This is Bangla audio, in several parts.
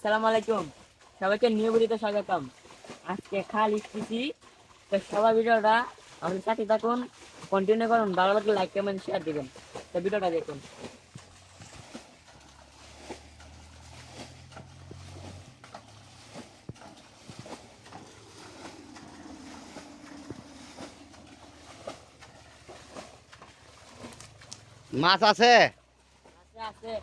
আসসালামু আলাইকুম। সবাইকে নিউ ভিডিওতে স্বাগতম। আজকে খালি ইস্তিছি, তো সবাই ভিডিওটা আমাদের সাথে থাকুন, কন্টিনিউ করুন। ভালো লাগলে লাইক কমেন্ট শেয়ার দিবেন। তো ভিডিওটা দেখুন। মাছ আছে। আছে আছে।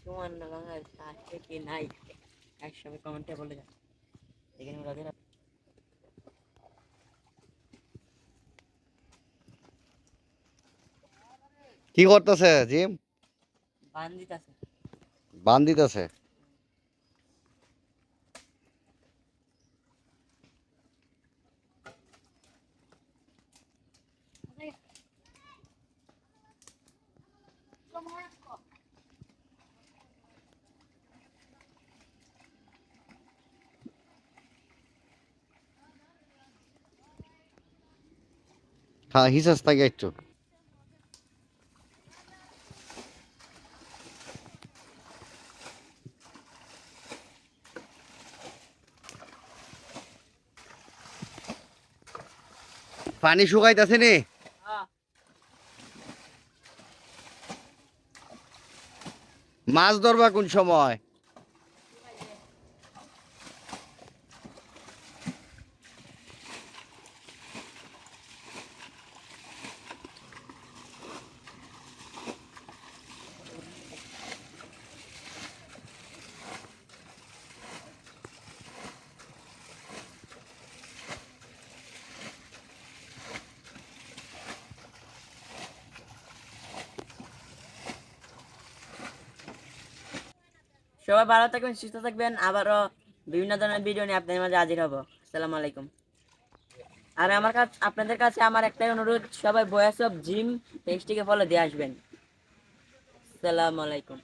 সুমান বাংলাদেশ আসছে কি নাই একসঙ্গে কমেন্টে বলে যান। এখানে ওদের কি করতেছে জিম? বান্দিত আছে। বান দিতেছে। হ্যাঁ, হিসাস থাকে একটু। পানি শুকাইতেছে নি? হ্যাঁ, মাছ ধরবা কোন সময়? সবাই ভালো থাকবেন, সুস্থ থাকবেন। আবারও বিভিন্ন ধরনের ভিডিও নিয়ে আপনাদের মাঝে হাজির হব। আসসালামু আলাইকুম। আর আমার কাছে, আপনাদের কাছে আমার একটাই অনুরোধ, সবাই ভয়েস অফ জিম পেজটিকে ফলো দিয়ে আসবেন। আসসালামু আলাইকুম।